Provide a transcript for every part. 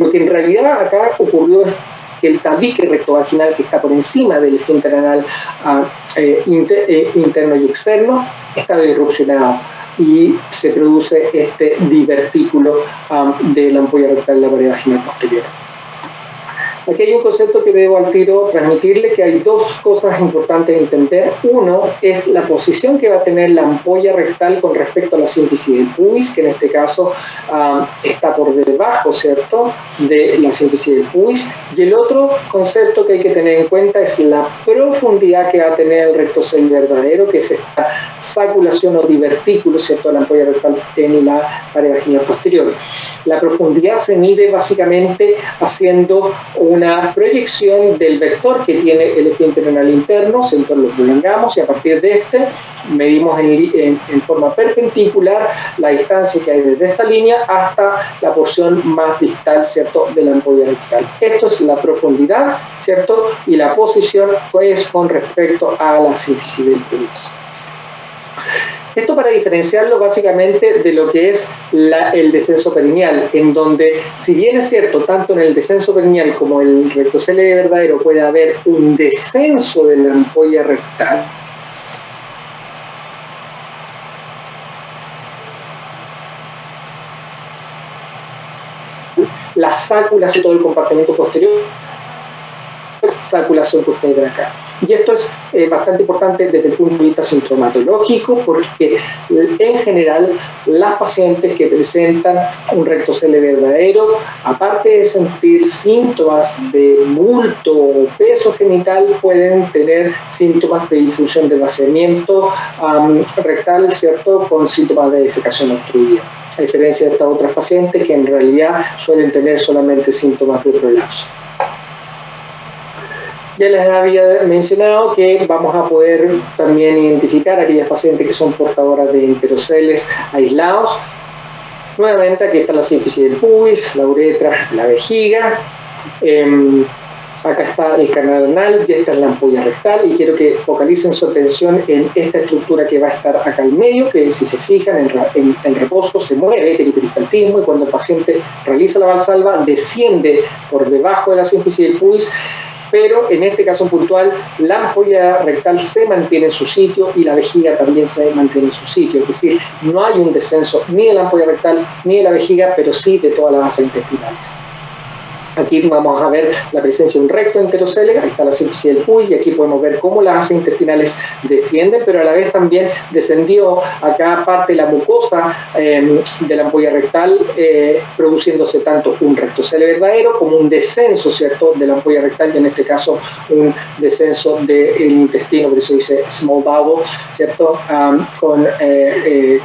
Lo que en realidad acá ocurrió es que el tabique rectovaginal que está por encima del esfínter anal interno y externo está disrupcionado y se produce este divertículo de la ampolla rectal en la pared vaginal posterior. Aquí hay un concepto que debo al tiro transmitirle, que hay dos cosas importantes de entender. Uno es la posición que va a tener la ampolla rectal con respecto a la sínfisis del pubis, que en este caso está por debajo, ¿cierto?, de la sínfisis del pubis. Y el otro concepto que hay que tener en cuenta es la profundidad que va a tener el rectocele verdadero, que es esta saculación o divertículo, ¿cierto?, de la ampolla rectal en la pared vaginal posterior. La profundidad se mide básicamente haciendo una proyección del vector que tiene el esfínter anal interno, ¿cierto? Lo prolongamos y a partir de este medimos en forma perpendicular la distancia que hay desde esta línea hasta la porción más distal, ¿cierto?, de la ampolla rectal. Esto es la profundidad, ¿cierto?, y la posición es con respecto a la sínfisis del pubis. Esto para diferenciarlo básicamente de lo que es el descenso perineal, en donde, si bien es cierto, tanto en el descenso perineal como en el rectocele verdadero puede haber un descenso de la ampolla rectal, la sácula hace todo el compartimento posterior, saculación que ustedes ven acá. Y esto es bastante importante desde el punto de vista sintomatológico, porque en general las pacientes que presentan un rectocele verdadero, aparte de sentir síntomas de bulto o peso genital, pueden tener síntomas de difusión del vaciamiento rectal, ¿cierto?, con síntomas de defecación obstruida, a diferencia de estas otras pacientes que en realidad suelen tener solamente síntomas de prolapso. Ya les había mencionado que vamos a poder también identificar a aquellas pacientes que son portadoras de enteroceles aislados. Nuevamente aquí está la sínfisis del pubis, la uretra, la vejiga. Acá está el canal anal y esta es la ampolla rectal, y quiero que focalicen su atención en esta estructura que va a estar acá al medio, que si se fijan en reposo se mueve, el hiperistaltismo, y cuando el paciente realiza la valsalva desciende por debajo de la sínfisis del pubis, pero en este caso puntual la ampolla rectal se mantiene en su sitio y la vejiga también se mantiene en su sitio, es decir, no hay un descenso ni de la ampolla rectal ni de la vejiga, pero sí de todas las asas intestinales. Aquí vamos a ver la presencia de un recto enterocele, ahí está la sínfisis del pubis, y aquí podemos ver cómo las asas intestinales descienden, pero a la vez también descendió acá parte de la mucosa de la ampolla rectal, produciéndose tanto un rectocele verdadero como un descenso, ¿cierto?, de la ampolla rectal, y en este caso un descenso del intestino, por eso dice small bowel, ¿cierto?,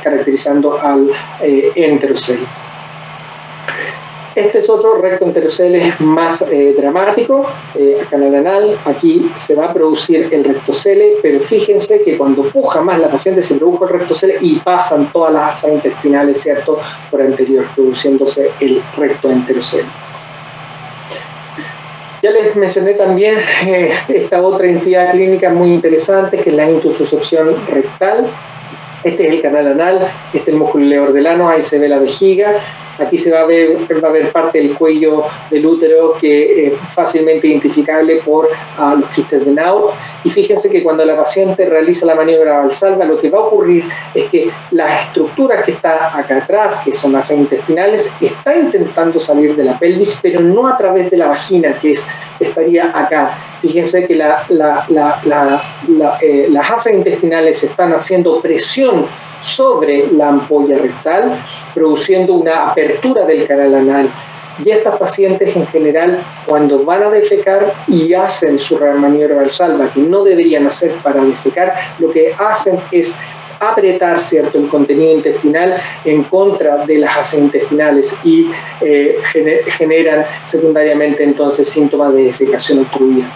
caracterizando al enterocele. Este es otro recto enterocele más dramático, canal anal. Aquí se va a producir el rectocele, pero fíjense que cuando puja más la paciente se produjo el rectocele y pasan todas las asas intestinales, ¿cierto?, por anterior, produciéndose el recto enterocele. Ya les mencioné también esta otra entidad clínica muy interesante, que es la intususcepción rectal. Este es el canal anal, este es el músculo leordelano, ahí se ve la vejiga. Aquí va a ver parte del cuello del útero que es fácilmente identificable por los quistes de Naut. Y fíjense que cuando la paciente realiza la maniobra valsalva, lo que va a ocurrir es que las estructuras que está acá atrás, que son las asas intestinales, está intentando salir de la pelvis, pero no a través de la vagina, que estaría acá. Fíjense que las asas intestinales están haciendo presión sobre la ampolla rectal, produciendo una apertura del canal anal. Y estas pacientes en general, cuando van a defecar y hacen su maniobra valsalva, que no deberían hacer para defecar, lo que hacen es apretar, ¿cierto?, el contenido intestinal en contra de las asas intestinales y generan secundariamente entonces síntomas de defecación obstruida.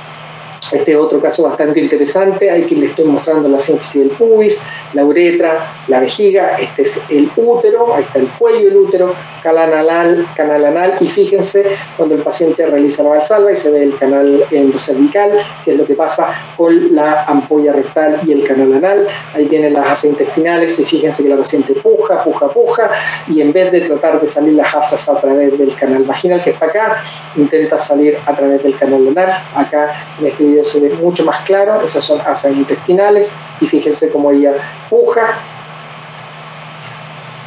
Este es otro caso bastante interesante. Aquí le estoy mostrando la sínfisis del pubis, la uretra, la vejiga. Este es el útero, ahí está el cuello del útero, canal anal, y fíjense cuando el paciente realiza la valsalva y se ve el canal endocervical, que es lo que pasa con la ampolla rectal y el canal anal. Ahí vienen las asas intestinales y fíjense que la paciente puja, y en vez de tratar de salir las asas a través del canal vaginal que está acá, intenta salir a través del canal anal. Acá en este video se ve mucho más claro, esas son asas intestinales y fíjense cómo ella puja,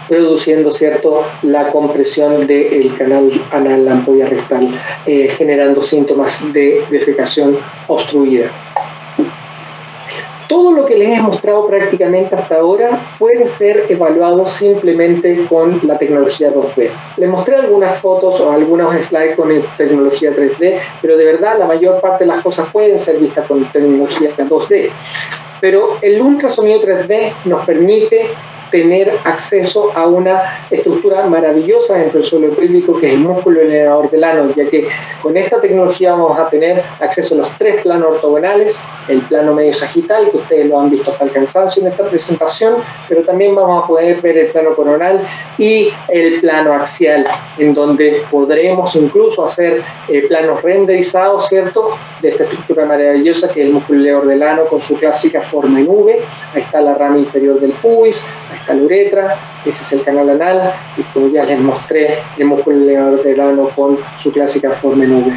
produciendo, ¿cierto?, la compresión del canal anal, la ampolla rectal, generando síntomas de defecación obstruida. Todo lo que les he mostrado prácticamente hasta ahora puede ser evaluado simplemente con la tecnología 2D. Les mostré algunas fotos o algunos slides con tecnología 3D, pero de verdad la mayor parte de las cosas pueden ser vistas con tecnología 2D. Pero el ultrasonido 3D nos permite tener acceso a una estructura maravillosa dentro del suelo pélvico, que es el músculo elevador del ano, ya que con esta tecnología vamos a tener acceso a los 3 planos ortogonales, el plano medio sagital, que ustedes lo han visto hasta el cansancio en esta presentación, pero también vamos a poder ver el plano coronal y el plano axial, en donde podremos incluso hacer planos renderizados, ¿cierto?, de esta estructura maravillosa que es el músculo elevador del ano con su clásica forma en V. Ahí está la rama inferior del pubis, ahí está la uretra, ese es el canal anal, y como ya les mostré, el músculo elevador del ano con su clásica forma en V.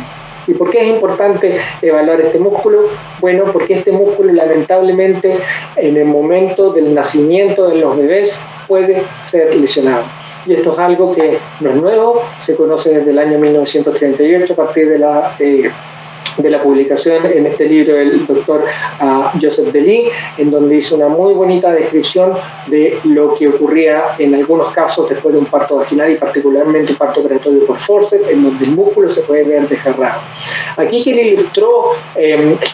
¿Y por qué es importante evaluar este músculo? Bueno, porque este músculo lamentablemente en el momento del nacimiento de los bebés puede ser lesionado. Y esto es algo que no es nuevo, se conoce desde el año 1938 a partir de la publicación en este libro del doctor Joseph Delis, en donde hizo una muy bonita descripción de lo que ocurría en algunos casos después de un parto vaginal y particularmente un parto operatorio por forceps, en donde el músculo se puede ver desgarrado. Aquí quien ilustró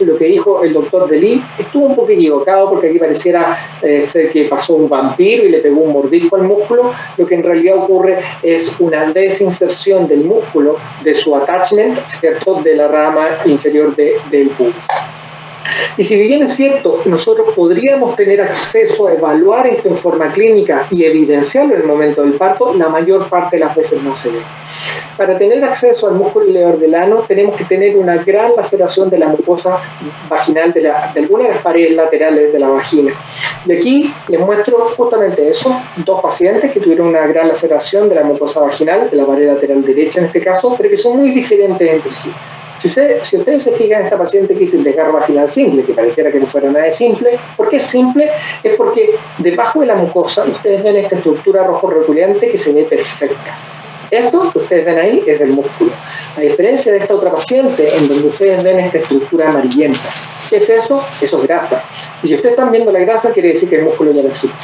lo que dijo el doctor Delis estuvo un poco equivocado, porque aquí pareciera ser que pasó un vampiro y le pegó un mordisco al músculo. Lo que en realidad ocurre es una desinserción del músculo, de su attachment, ¿cierto?, de la rama inferior del pubis. Y si bien es cierto, nosotros podríamos tener acceso a evaluar esto en forma clínica y evidenciarlo en el momento del parto, la mayor parte de las veces no se ve. Para tener acceso al músculo elevador del ano tenemos que tener una gran laceración de la mucosa vaginal de alguna de las paredes laterales de la vagina. Y aquí les muestro justamente eso, 2 pacientes que tuvieron una gran laceración de la mucosa vaginal, de la pared lateral derecha en este caso, pero que son muy diferentes entre sí. Si ustedes se fijan en esta paciente que dice el desgarro vaginal simple, que pareciera que no fuera nada de simple, ¿por qué es simple? Es porque debajo de la mucosa ustedes ven esta estructura rojo reticulante que se ve perfecta. Esto que ustedes ven ahí es el músculo. A diferencia de esta otra paciente, en donde ustedes ven esta estructura amarillenta. ¿Qué es eso? Eso es grasa. Y si ustedes están viendo la grasa, quiere decir que el músculo ya no existe.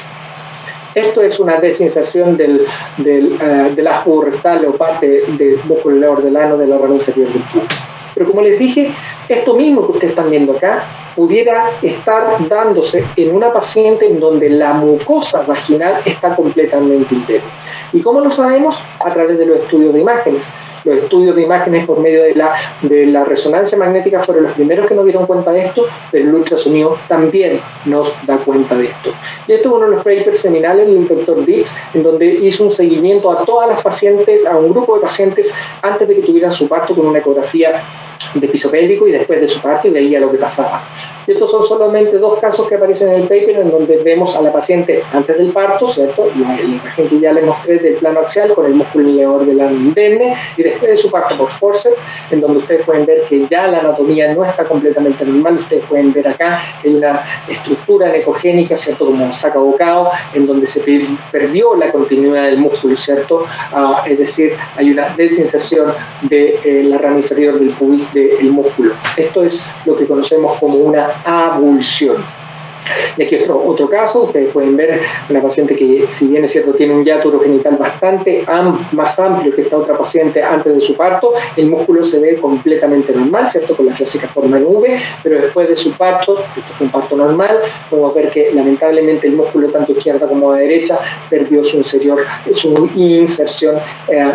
Esto es una desinserción del aspo rectal o parte del músculo elevador del ano de la rama inferior del pubis. Pero como les dije, esto mismo que ustedes están viendo acá pudiera estar dándose en una paciente en donde la mucosa vaginal está completamente interna. ¿Y cómo lo sabemos? A través de los estudios de imágenes. Los estudios de imágenes por medio de la resonancia magnética fueron los primeros que nos dieron cuenta de esto, pero el ultrasonido también nos da cuenta de esto. Y esto es uno de los papers seminales del Dr. Dietz, en donde hizo un seguimiento a todas las pacientes, a un grupo de pacientes antes de que tuvieran su parto con una ecografía de piso pélvico y después de su parto, y veía lo que pasaba. Y estos son solamente 2 casos que aparecen en el paper, en donde vemos a la paciente antes del parto, ¿cierto? La imagen que ya les mostré del plano axial con el músculo elevador del ano indemne, y después de su parto por forceps, en donde ustedes pueden ver que ya la anatomía no está completamente normal. Ustedes pueden ver acá que hay una estructura necogénica, ¿cierto?, como un sacabocado, en donde se perdió la continuidad del músculo, ¿cierto? Es decir, hay una desinserción de la rama inferior del pubis del músculo. Esto es lo que conocemos como una avulsión. Y aquí otro caso, ustedes pueden ver una paciente que, si bien es cierto, tiene un hiato urogenital bastante más amplio que esta otra paciente antes de su parto. El músculo se ve completamente normal, ¿cierto?, con la clásica forma en V, pero después de su parto, esto fue un parto normal, podemos ver que lamentablemente el músculo, tanto izquierda como derecha, perdió su inserción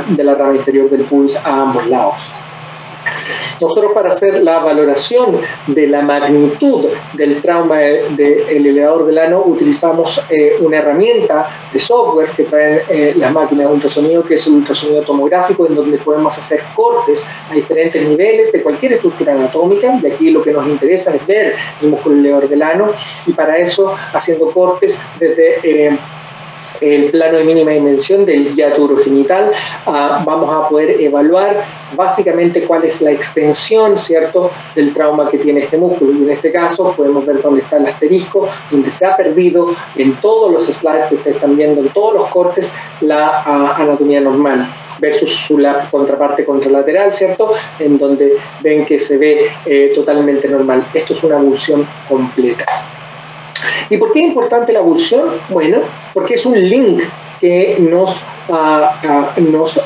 de la rama inferior del pubis a ambos lados. Nosotros, para hacer la valoración de la magnitud del trauma del elevador del ano, utilizamos una herramienta de software que traen las máquinas de ultrasonido, que es el ultrasonido tomográfico, en donde podemos hacer cortes a diferentes niveles de cualquier estructura anatómica, y aquí lo que nos interesa es ver el músculo elevador del ano, y para eso haciendo cortes desde el plano de mínima dimensión del hiato urogenital, vamos a poder evaluar básicamente cuál es la extensión, ¿cierto?, del trauma que tiene este músculo. Y en este caso podemos ver dónde está el asterisco, donde se ha perdido en todos los slides que ustedes están viendo, en todos los cortes, la anatomía normal, versus su contraparte contralateral, ¿cierto?, en donde ven que se ve totalmente normal. Esto es una avulsión completa. ¿Y por qué es importante la avulsión? Bueno, porque es un link que nos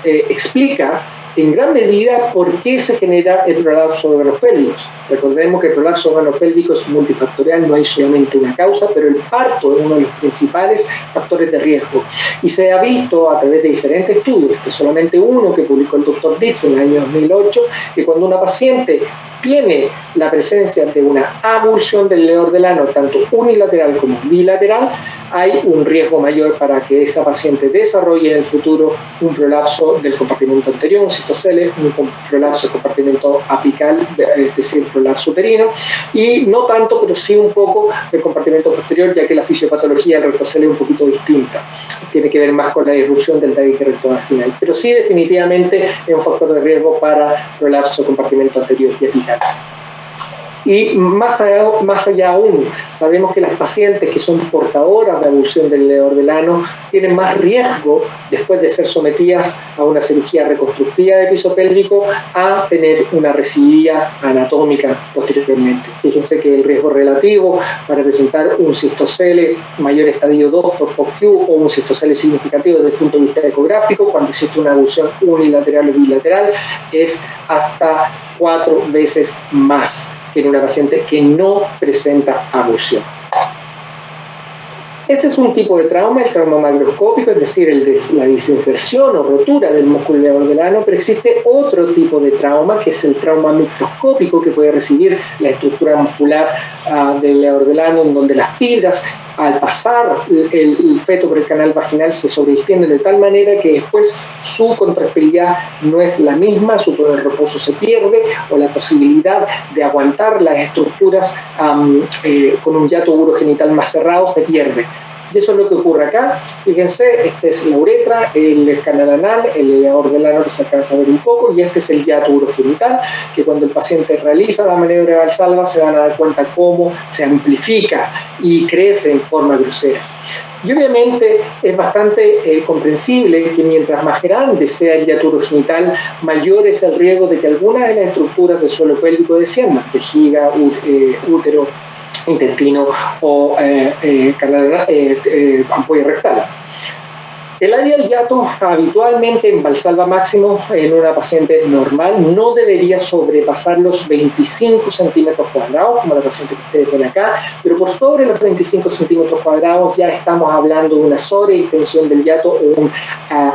explica en gran medida por qué se genera el prolapso de órganos pélvicos. Recordemos que el prolapso de órganos pélvicos es multifactorial, no hay solamente una causa, pero el parto es uno de los principales factores de riesgo. Y se ha visto a través de diferentes estudios, que solamente uno que publicó el Dr. Ditz en el año 2008, que cuando una paciente tiene la presencia de una avulsión del elevador del ano, tanto unilateral como bilateral, hay un riesgo mayor para que esa paciente desarrolle en el futuro un prolapso del compartimento anterior, un cistocele, un prolapso del compartimento apical, es decir, prolapso uterino, y no tanto, pero sí un poco del compartimento posterior, ya que la fisiopatología del rectocele es un poquito distinta. Tiene que ver más con la disrupción del tabique rectovaginal, pero sí definitivamente es un factor de riesgo para prolapso del compartimento anterior y apical. Y más allá aún, sabemos que las pacientes que son portadoras de avulsión del elevador del ano tienen más riesgo, después de ser sometidas a una cirugía reconstructiva de piso pélvico, a tener una recidivia anatómica posteriormente. Fíjense que el riesgo relativo para presentar un cistocele mayor estadio 2 por POC-Q o un cistocele significativo desde el punto de vista ecográfico, cuando existe una avulsión unilateral o bilateral, es hasta 4 veces más que en una paciente que no presenta avulsión. Ese es un tipo de trauma, el trauma macroscópico, es decir, la desinserción o rotura del músculo elevador del ano, pero existe otro tipo de trauma, que es el trauma microscópico, que puede recibir la estructura muscular del elevador del ano, en donde las fibras, al pasar el feto por el canal vaginal, se sobreextienden de tal manera que después su contractilidad no es la misma, su tono de reposo se pierde, o la posibilidad de aguantar las estructuras con un hiato urogenital más cerrado se pierde. Y eso es lo que ocurre acá. Fíjense, este es la uretra, el canal anal, el elevador del ano que se alcanza a ver un poco, y este es el hiato urogenital, que cuando el paciente realiza la maniobra de Valsalva se van a dar cuenta cómo se amplifica y crece en forma grosera. Y obviamente es bastante comprensible que mientras más grande sea el hiato urogenital, mayor es el riesgo de que algunas de las estructuras del suelo pélvico desciendan, vejiga, útero, intestino o ampolla rectal. El área del hiato habitualmente en Valsalva máximo en una paciente normal no debería sobrepasar los 25 centímetros cuadrados, como la paciente que ustedes ven acá, pero por sobre los 25 centímetros cuadrados ya estamos hablando de una sobreextensión del hiato o un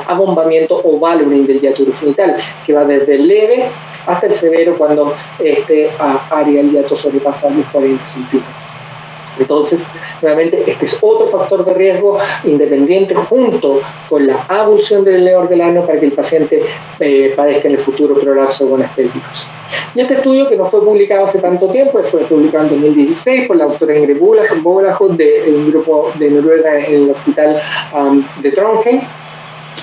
abombamiento o ballooning del hiato urogenital, que va desde el leve hasta el severo cuando este área del hiato sobrepasa los 40 centímetros. Entonces, nuevamente, este es otro factor de riesgo independiente junto con la avulsión del elevador del ano para que el paciente padezca en el futuro prolapso de órganos pélvicos. Y este estudio, que no fue publicado hace tanto tiempo, fue publicado en 2016 por la doctora Ingrid Bolajo de un grupo de Noruega en el hospital de Trondheim,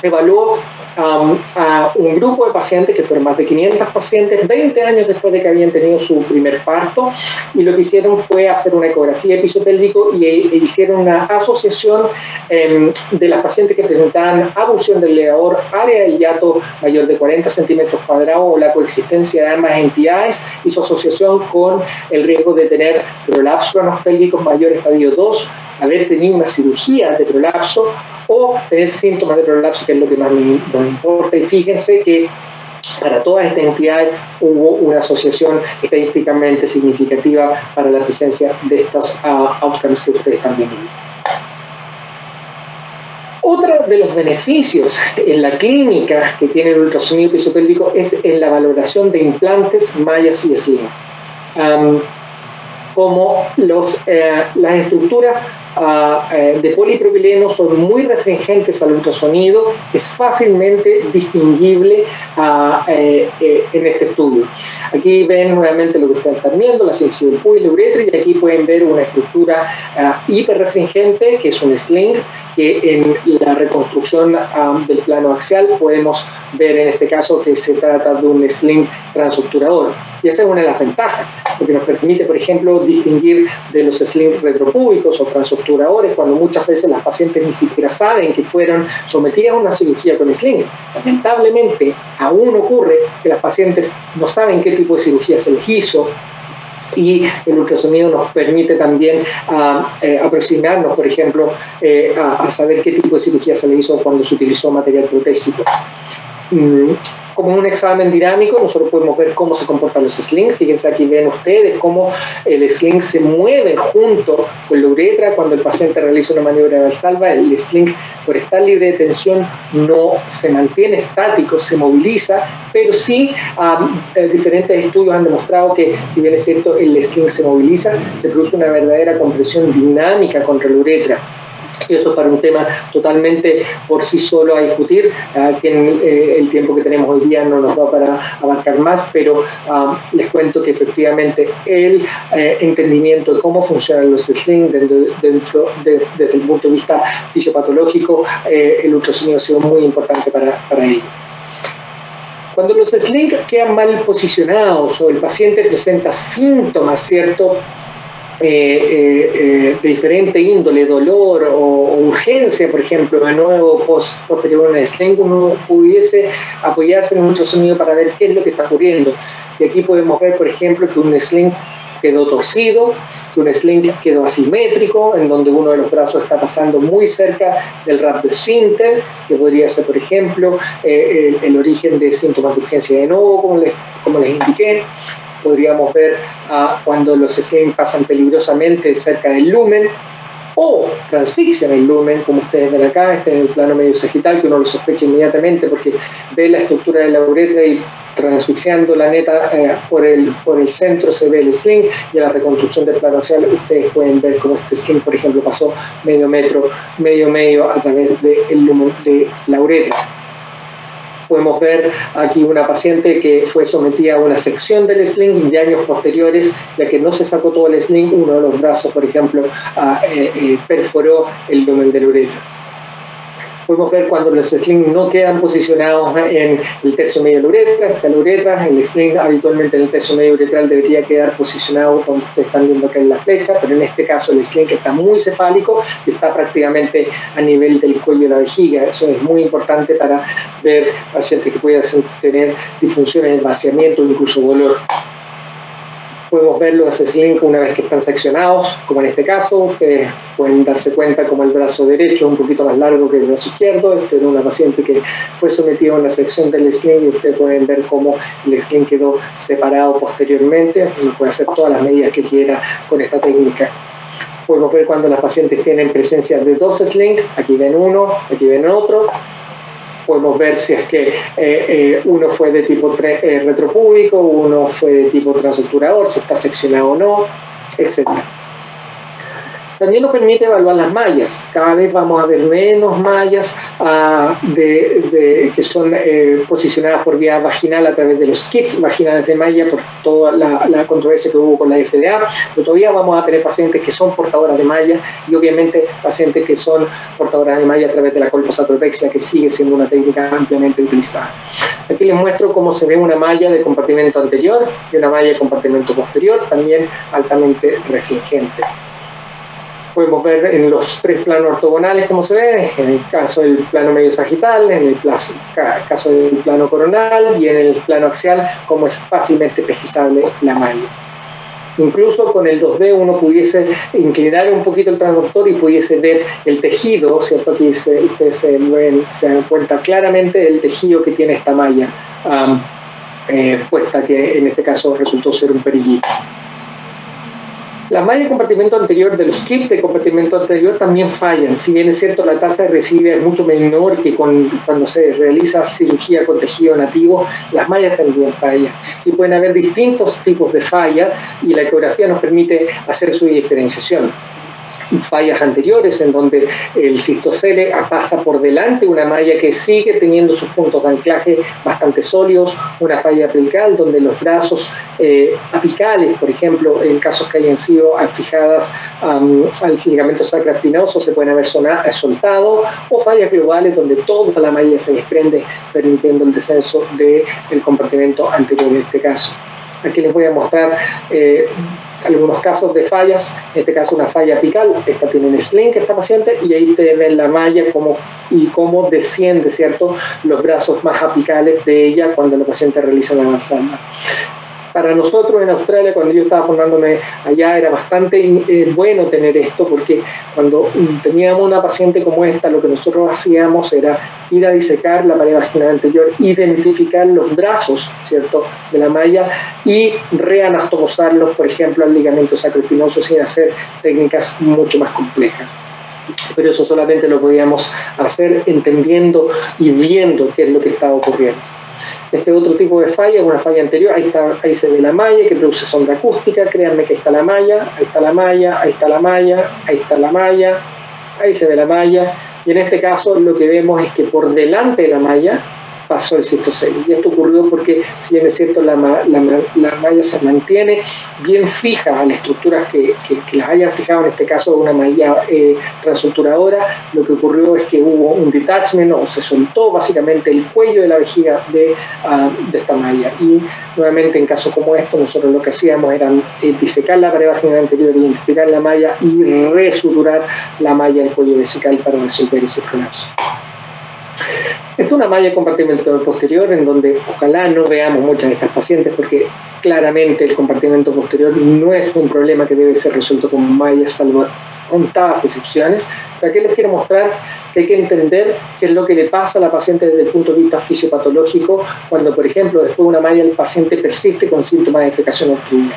evaluó a un grupo de pacientes que fueron más de 500 pacientes 20 años después de que habían tenido su primer parto, y lo que hicieron fue hacer una ecografía de piso pélvico y hicieron una asociación de las pacientes que presentaban avulsión del elevador, área del hiato mayor de 40 centímetros cuadrados o la coexistencia de ambas entidades, y su asociación con el riesgo de tener prolapso de órganos pélvicos mayor estadio 2, haber tenido una cirugía de prolapso o tener síntomas de prolapso, que es lo que más nos importa. Y fíjense que para todas estas entidades hubo una asociación estadísticamente significativa para la presencia de estos outcomes que ustedes están viendo. Otra Otro de los beneficios en la clínica que tiene el ultrasonido pisopélvico es en la valoración de implantes, mallas y slings. Como las estructuras de polipropileno son muy restringentes al ultrasonido, es fácilmente distinguible en este estudio. Aquí ven nuevamente lo que ustedes están viendo, la sincisión del pubis, la uretra, y aquí pueden ver una estructura hiperrefringente, que es un sling, que en la reconstrucción del plano axial podemos ver en este caso que se trata de un sling transobturador. Y esa es una de las ventajas, porque nos permite, por ejemplo, distinguir de los slings retropúbicos o transobturadores, cuando muchas veces las pacientes ni siquiera saben que fueron sometidas a una cirugía con sling. Lamentablemente, aún ocurre que las pacientes no saben qué tipo de cirugía se les hizo, y el ultrasonido nos permite también aproximarnos, por ejemplo, a saber qué tipo de cirugía se le hizo cuando se utilizó material protésico. Como un examen dinámico, nosotros podemos ver cómo se comportan los slings. Fíjense, aquí ven ustedes cómo el sling se mueve junto con la uretra cuando el paciente realiza una maniobra de Valsalva. El sling, por estar libre de tensión, no se mantiene estático, se moviliza, pero sí diferentes estudios han demostrado que, si bien es cierto, el sling se moviliza, se produce una verdadera compresión dinámica contra la uretra. Eso para un tema totalmente por sí solo a discutir, que el tiempo que tenemos hoy día no nos da para abarcar más, pero les cuento que efectivamente el entendimiento de cómo funcionan los slings desde el punto de vista fisiopatológico, el ultrasonido ha sido muy importante para ello. Cuando los slings quedan mal posicionados o el paciente presenta síntomas, ¿cierto?, de diferente índole, dolor o urgencia, por ejemplo, de nuevo posterior a un sling, uno pudiese apoyarse en un ultrasonido para ver qué es lo que está ocurriendo. Y aquí podemos ver, por ejemplo, que un sling quedó torcido, que un sling quedó asimétrico, en donde uno de los brazos está pasando muy cerca del rapto esfínter, que podría ser, por ejemplo, el origen de síntomas de urgencia de nuevo, como les indiqué. Podríamos ver cuando los slings pasan peligrosamente cerca del lumen o transfixian el lumen, como ustedes ven acá. Este es el plano medio sagital, que uno lo sospecha inmediatamente porque ve la estructura de la uretra y transfixiando la neta por el centro se ve el sling, y en la reconstrucción del plano axial ustedes pueden ver cómo este sling, por ejemplo, pasó medio a través del lumen de la uretra. Podemos ver aquí una paciente que fue sometida a una sección del sling y años posteriores, ya que no se sacó todo el sling, uno de los brazos, por ejemplo, perforó el lumen de la uretra. Podemos ver cuando los slings no quedan posicionados en el tercio medio de la uretra. Está la uretra, el sling habitualmente en el tercio medio uretral debería quedar posicionado donde ustedes están viendo acá en la flecha, pero en este caso el sling está muy cefálico y está prácticamente a nivel del cuello de la vejiga. Eso es muy importante para ver pacientes que puedan tener disfunciones de vaciamiento o incluso dolor. Podemos ver los slings una vez que están seccionados, como en este caso. Ustedes pueden darse cuenta como el brazo derecho es un poquito más largo que el brazo izquierdo. Esta era una paciente que fue sometida a una sección del sling y ustedes pueden ver cómo el sling quedó separado posteriormente. Uno puede hacer todas las medidas que quiera con esta técnica. Podemos ver cuando las pacientes tienen presencia de dos slings. Aquí ven uno, aquí ven otro. Podemos ver si es que uno fue de tipo retropúbico, uno fue de tipo transobturador, si está seccionado o no, etc. También nos permite evaluar las mallas. Cada vez vamos a ver menos mallas que son posicionadas por vía vaginal a través de los kits vaginales de malla, por toda la controversia que hubo con la FDA, pero todavía vamos a tener pacientes que son portadoras de malla y obviamente pacientes que son portadoras de malla a través de la colposatropexia, que sigue siendo una técnica ampliamente utilizada. Aquí les muestro cómo se ve una malla de compartimento anterior y una malla de compartimento posterior, también altamente refringente. Podemos ver en los tres planos ortogonales cómo se ve, en el caso del plano medio sagital, en el caso del plano coronal y en el plano axial, cómo es fácilmente pesquisable la malla. Incluso con el 2D uno pudiese inclinar un poquito el transductor y pudiese ver el tejido, ¿cierto? Aquí ustedes se dan cuenta claramente del tejido que tiene esta malla puesta, que en este caso resultó ser un perillito. Las mallas de compartimento anterior, de los kits de compartimento anterior, también fallan. Si bien es cierto, la tasa de recidiva es mucho menor que cuando se realiza cirugía con tejido nativo, las mallas también fallan. Y pueden haber distintos tipos de falla y la ecografía nos permite hacer su diferenciación. Fallas anteriores en donde el cistocele pasa por delante una malla que sigue teniendo sus puntos de anclaje bastante sólidos, una falla apical donde los brazos apicales, por ejemplo, en casos que hayan sido fijadas al ligamento sacroespinoso, se pueden haber soltado, o fallas globales donde toda la malla se desprende, permitiendo el descenso del compartimento anterior en este caso. Aquí les voy a mostrar algunos casos de fallas, en este caso una falla apical. Esta tiene un sling, esta paciente, y ahí ustedes ven la malla cómo desciende, ¿cierto?, los brazos más apicales de ella cuando la paciente realiza la avanzada. Para nosotros en Australia, cuando yo estaba formándome allá, era bastante bueno tener esto, porque cuando teníamos una paciente como esta, lo que nosotros hacíamos era ir a disecar la pared vaginal anterior, identificar los brazos, ¿cierto?, de la malla y reanastomosarlos, por ejemplo, al ligamento sacroespinoso, sin hacer técnicas mucho más complejas. Pero eso solamente lo podíamos hacer entendiendo y viendo qué es lo que estaba ocurriendo. Este otro tipo de falla, una falla anterior, ahí se ve la malla que produce sonda acústica. Créanme que ahí está la malla, ahí está la malla, ahí está la malla, ahí está la malla, ahí se ve la malla, y en este caso lo que vemos es que por delante de la malla pasó el cistocele. Y esto ocurrió porque, si bien es cierto, la malla se mantiene bien fija a las estructuras que las hayan fijado, en este caso una malla transuturadora, lo que ocurrió es que hubo un detachment, o se soltó básicamente el cuello de la vejiga de esta malla. Y nuevamente, en casos como estos, nosotros lo que hacíamos era disecar la pared vaginal anterior, identificar la malla y resuturar la malla del cuello vesical para resolver ese prolapso. Esta es una malla de compartimento posterior en donde ojalá no veamos muchas de estas pacientes, porque claramente el compartimento posterior no es un problema que debe ser resuelto con mallas, salvo contadas excepciones. Pero aquí les quiero mostrar que hay que entender qué es lo que le pasa a la paciente desde el punto de vista fisiopatológico cuando, por ejemplo, después de una malla el paciente persiste con síntomas de defecación obstruida.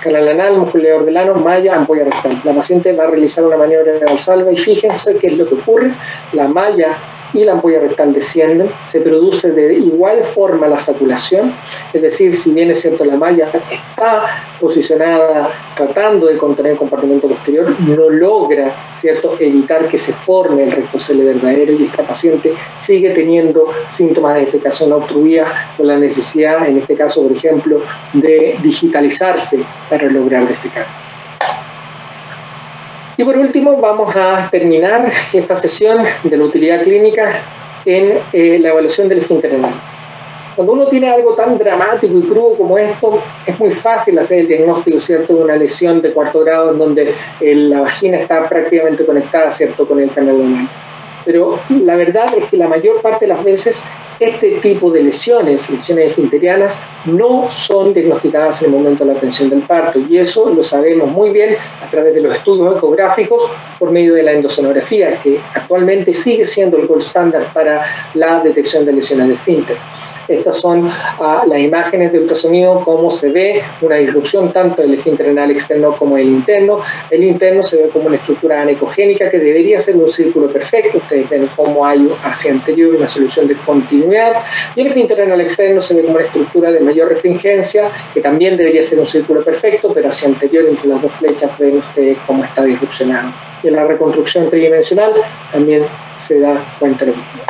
Canal anal, músculo del ano, malla, ampolla rectal. La paciente va a realizar una maniobra de Valsalva y fíjense qué es lo que ocurre. La malla y la ampolla rectal descienden, se produce de igual forma la saculación, es decir, si bien es cierto la malla está posicionada tratando de contener el compartimento posterior, no logra, ¿cierto?, evitar que se forme el rectocele verdadero, y esta paciente sigue teniendo síntomas de defecación obstruida con la necesidad, en este caso, por ejemplo, de digitalizarse para lograr defecar. Y por último, vamos a terminar esta sesión de la utilidad clínica en la evaluación del esfínter anal. Cuando uno tiene algo tan dramático y crudo como esto, es muy fácil hacer el diagnóstico, ¿cierto?, de una lesión de cuarto grado en donde la vagina está prácticamente conectada, ¿cierto?, con el canal anal. Pero la verdad es que la mayor parte de las veces este tipo de lesiones esfinterianas, no son diagnosticadas en el momento de la atención del parto, y eso lo sabemos muy bien a través de los estudios ecográficos por medio de la endosonografía, que actualmente sigue siendo el gold standard para la detección de lesiones de esfínter. Estas son las imágenes de ultrasonido, cómo se ve una disrupción tanto del esfínter anal externo como del interno. El interno se ve como una estructura anecogénica que debería ser un círculo perfecto. Ustedes ven cómo hay hacia anterior una solución de continuidad. Y el esfínter anal externo se ve como una estructura de mayor refringencia, que también debería ser un círculo perfecto, pero hacia anterior, entre las dos flechas, ven ustedes cómo está disrupcionado. Y en la reconstrucción tridimensional también se da cuenta lo mismo.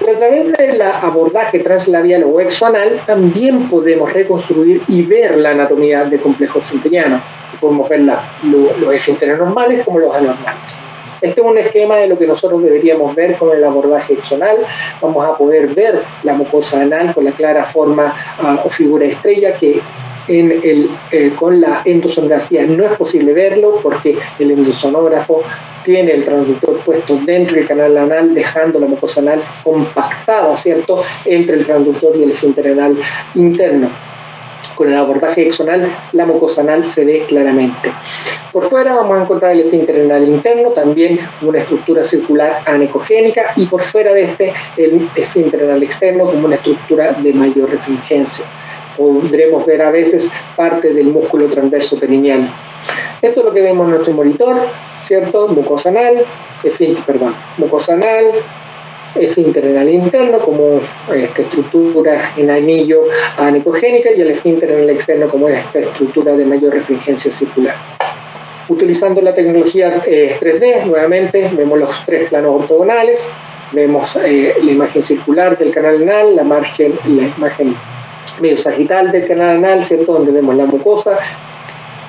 Pero a través del abordaje translabial o exoanal también podemos reconstruir y ver la anatomía del complejo esfinteriano. Podemos ver los esfínteres normales como los anormales. Este es un esquema de lo que nosotros deberíamos ver con el abordaje exoanal. Vamos a poder ver la mucosa anal con la clara forma o figura estrella que con la endosonografía no es posible verlo, porque el endosonógrafo tiene el transductor puesto dentro del canal anal, dejando la mucosa anal compactada, ¿cierto?, entre el transductor y el esfínter anal interno. Con el abordaje exoanal, la mucosa anal se ve claramente. Por fuera vamos a encontrar el esfínter anal interno, también una estructura circular anecogénica, y por fuera de el esfínter anal externo como una estructura de mayor refringencia. Podremos ver a veces parte del músculo transverso perineal. Esto es lo que vemos en nuestro monitor, ¿cierto? Mucosa anal, mucosa anal, esfínter anal interno como esta estructura en anillo anicogénica y el esfínter anal externo como esta estructura de mayor refringencia circular. Utilizando la tecnología 3D, nuevamente vemos los tres planos ortogonales, vemos la imagen circular del canal anal, la imagen medio sagital del canal anal, ¿cierto? Donde vemos la mucosa,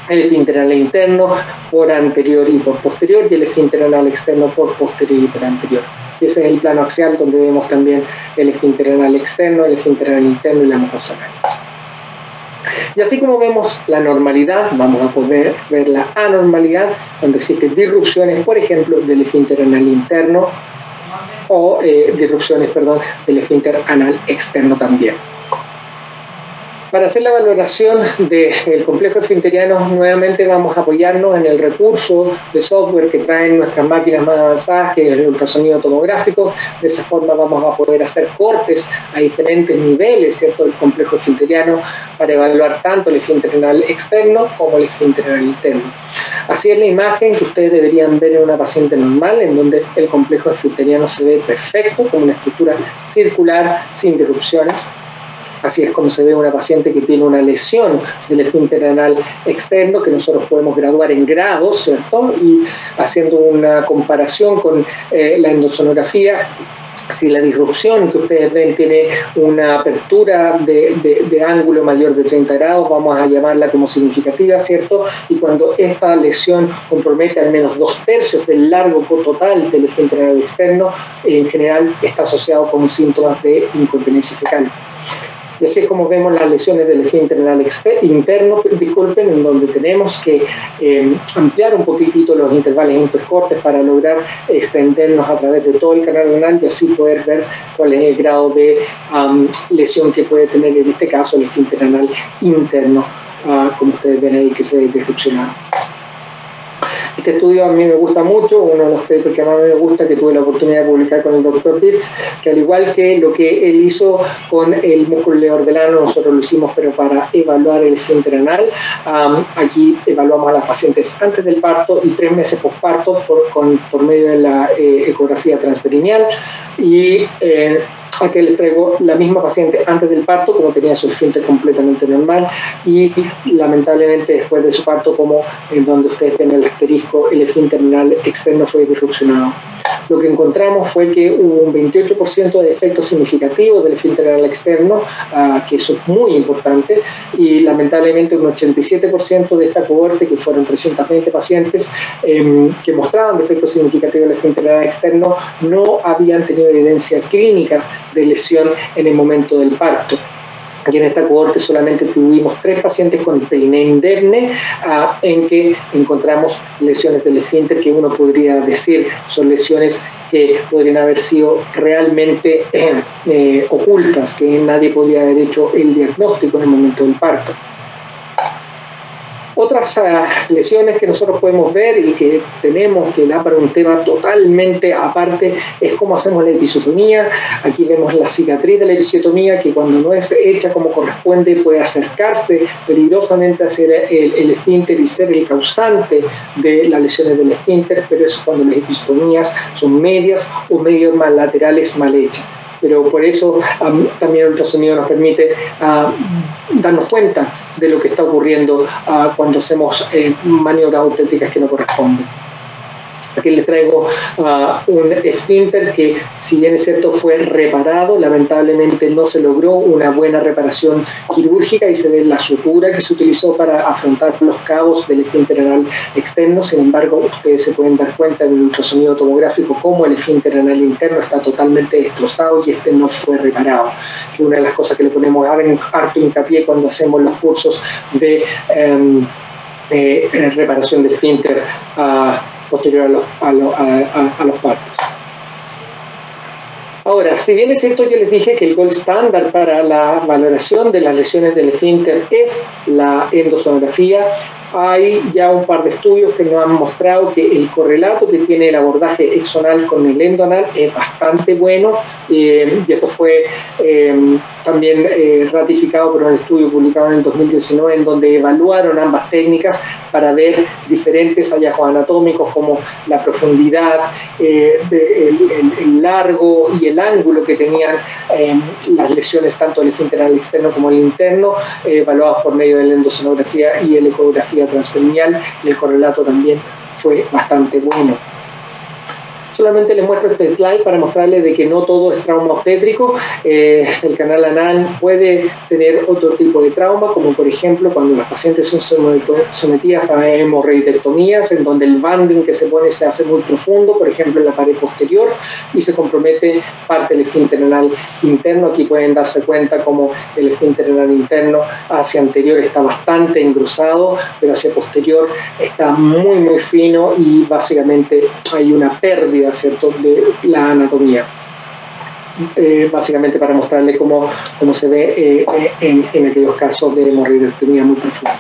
el esfínter anal interno por anterior y por posterior y el esfínter anal externo por posterior y por anterior. Y ese es el plano axial donde vemos también el esfínter anal externo, el esfínter anal interno y la mucosa anal. Y así como vemos la normalidad, vamos a poder ver la anormalidad cuando existen disrupciones, por ejemplo, del esfínter anal interno o disrupciones, del esfínter anal externo también. Para hacer la valoración del complejo esfinteriano, nuevamente vamos a apoyarnos en el recurso de software que traen nuestras máquinas más avanzadas, que es el ultrasonido tomográfico. De esa forma vamos a poder hacer cortes a diferentes niveles, ¿cierto?, del complejo esfinteriano para evaluar tanto el esfínter anal externo como el esfínter anal interno. Así es la imagen que ustedes deberían ver en una paciente normal, en donde el complejo esfinteriano se ve perfecto, como una estructura circular sin disrupciones. Así es como se ve una paciente que tiene una lesión del esfínter anal externo, que nosotros podemos graduar en grados, ¿cierto? Y haciendo una comparación con la endosonografía, si la disrupción que ustedes ven tiene una apertura de ángulo mayor de 30 grados, vamos a llamarla como significativa, ¿cierto? Y cuando esta lesión compromete al menos 2/3 del largo total del esfínter anal externo, en general está asociado con síntomas de incontinencia fecal. Y así es como vemos las lesiones del esfínter anal interno, en donde tenemos que ampliar un poquitito los intervalos intercortes para lograr extendernos a través de todo el canal anal y así poder ver cuál es el grado de lesión que puede tener en este caso el esfínter anal interno, como ustedes ven ahí que se ve disrupcionado. Este estudio a mí me gusta mucho, uno de los papers que más me gusta, que tuve la oportunidad de publicar con el Dr. Pitts, que al igual que lo que él hizo con el músculo leor del ano, nosotros lo hicimos pero para evaluar el esfínter anal. Aquí evaluamos a las pacientes antes del parto y 3 meses postparto por medio de la ecografía transperineal y aquí les traigo la misma paciente antes del parto, como tenía su esfínter completamente normal, y lamentablemente después de su parto, como en donde ustedes ven el asterisco, el esfínter anal externo fue disrupcionado. Lo que encontramos fue que hubo un 28% de defectos significativos del esfínter anal externo, que eso es muy importante, y lamentablemente un 87% de esta cohorte, que fueron 320 pacientes, que mostraban defectos significativos del esfínter anal externo, no habían tenido evidencia clínica de lesión en el momento del parto. Y en esta cohorte solamente tuvimos 3 pacientes con periné indemne, en que encontramos lesiones del esfínter que uno podría decir son lesiones que podrían haber sido realmente ocultas, que nadie podría haber hecho el diagnóstico en el momento del parto. Otras lesiones que nosotros podemos ver y que tenemos que dar para un tema totalmente aparte es cómo hacemos la episiotomía. Aquí vemos la cicatriz de la episiotomía, que cuando no es hecha como corresponde puede acercarse peligrosamente hacia el esfínter y ser el causante de las lesiones del esfínter, pero eso cuando las episiotomías son medias o medio más laterales mal hechas. Pero por eso también el ultrasonido nos permite darnos cuenta de lo que está ocurriendo cuando hacemos maniobras obstétricas que no corresponden. Aquí les traigo un esfínter que, si bien es cierto, fue reparado, lamentablemente no se logró una buena reparación quirúrgica y se ve la sutura que se utilizó para afrontar los cabos del esfínter anal externo. Sin embargo, ustedes se pueden dar cuenta en el ultrasonido tomográfico cómo el esfínter anal interno está totalmente destrozado y este no fue reparado, que es una de las cosas que le ponemos harto hincapié cuando hacemos los cursos de reparación de esfínter posterior a los partos. Ahora, si bien es cierto, yo les dije que el gold estándar para la valoración de las lesiones del esfínter es la endosonografía, hay ya un par de estudios que nos han mostrado que el correlato que tiene el abordaje exonal con el endoanal es bastante bueno, y esto fue también ratificado por un estudio publicado en el 2019 en donde evaluaron ambas técnicas para ver diferentes hallazgos anatómicos como la profundidad, el largo y el ángulo que tenían las lesiones tanto del esfínter anal externo como el interno, evaluados por medio de la endosonografía y la ecografía transperineal, y el correlato también fue bastante bueno. Solamente les muestro este slide para mostrarles de que no todo es trauma obstétrico. El canal anal puede tener otro tipo de trauma, como por ejemplo cuando las pacientes son sometidas a hemorroidectomías, en donde el banding que se pone se hace muy profundo, por ejemplo en la pared posterior, y se compromete parte del esfínter anal interno. Aquí pueden darse cuenta como el esfínter anal interno hacia anterior está bastante engrosado, pero hacia posterior está muy fino, y básicamente hay una pérdida, ¿cierto?, de la anatomía. Básicamente para mostrarle cómo se ve en aquellos casos de hemorroidectomía muy profunda.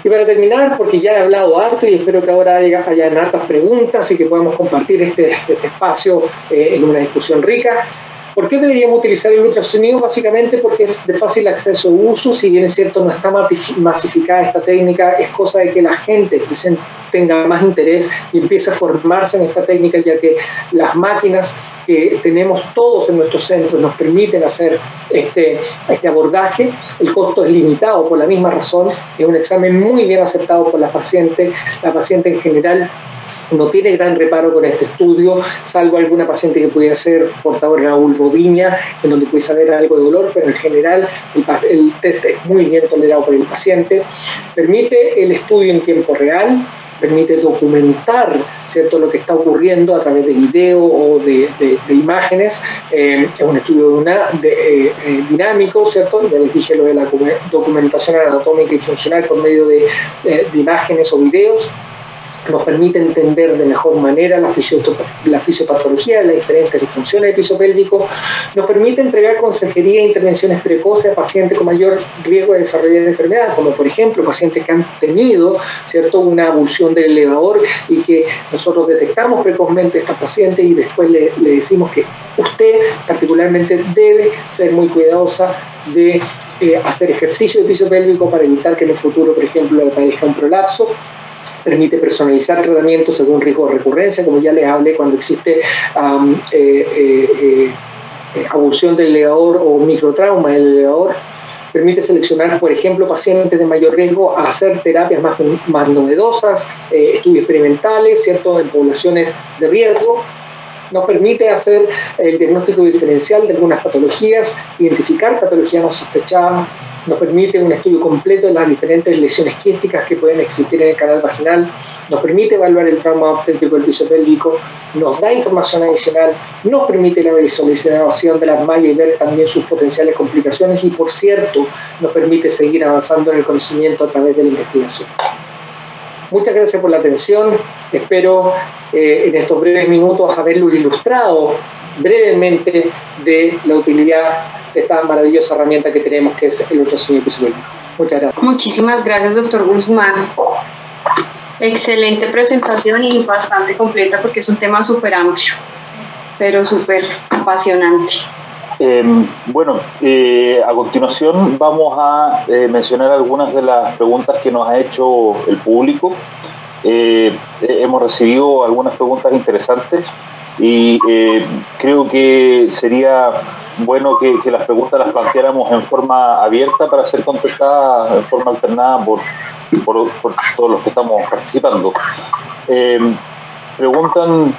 Y para terminar, porque ya he hablado harto y espero que ahora hayan hartas preguntas y que podamos compartir este espacio en una discusión rica. ¿Por qué deberíamos utilizar el ultrasonido? Básicamente porque es de fácil acceso e uso. Si bien es cierto, no está masificada esta técnica, es cosa de que la gente tenga más interés y empiece a formarse en esta técnica, ya que las máquinas que tenemos todos en nuestros centros nos permiten hacer este abordaje. El costo es limitado por la misma razón, es un examen muy bien aceptado por la paciente. La paciente en general no tiene gran reparo con este estudio, salvo alguna paciente que pudiera ser portadora de una vulvodynia, en donde puede haber algo de dolor, pero en general el test es muy bien tolerado por el paciente. Permite el estudio en tiempo real, permite documentar, ¿cierto?, lo que está ocurriendo a través de video o de imágenes. Es un estudio dinámico, ¿cierto? Ya les dije lo de la documentación anatómica y funcional por medio de imágenes o videos. Nos permite entender de mejor manera la fisiopatología de las diferentes disfunciones del piso pélvico, nos permite entregar consejería e intervenciones precoces a pacientes con mayor riesgo de desarrollar enfermedad, como por ejemplo pacientes que han tenido, ¿cierto?, una abulsión del elevador, y que nosotros detectamos precozmente a esta paciente y después le decimos que usted particularmente debe ser muy cuidadosa de hacer ejercicio de piso pélvico para evitar que en el futuro, por ejemplo, le padezca un prolapso. Permite personalizar tratamientos según riesgo de recurrencia, como ya les hablé, cuando existe abulsión del elevador o microtrauma del elevador. Permite seleccionar, por ejemplo, pacientes de mayor riesgo a hacer terapias más novedosas, estudios experimentales, ¿cierto?, en poblaciones de riesgo. Nos permite hacer el diagnóstico diferencial de algunas patologías, identificar patologías no sospechadas. Nos permite un estudio completo de las diferentes lesiones quísticas que pueden existir en el canal vaginal, nos permite evaluar el trauma obstétrico del piso pélvico, nos da información adicional, nos permite la visualización de las mallas y ver también sus potenciales complicaciones, y por cierto, nos permite seguir avanzando en el conocimiento a través de la investigación. Muchas gracias por la atención. Espero en estos breves minutos haberlos ilustrado brevemente de la utilidad de esta maravillosa herramienta que tenemos, que es el ultrasonido pisopélvico. Muchas gracias. Muchísimas gracias, doctor Guzmán. Excelente presentación y bastante completa, porque es un tema súper amplio, pero súper apasionante. A continuación vamos a mencionar algunas de las preguntas que nos ha hecho el público. Hemos recibido algunas preguntas interesantes y creo que sería bueno que las preguntas las planteáramos en forma abierta para ser contestadas en forma alternada por todos los que estamos participando. Preguntan...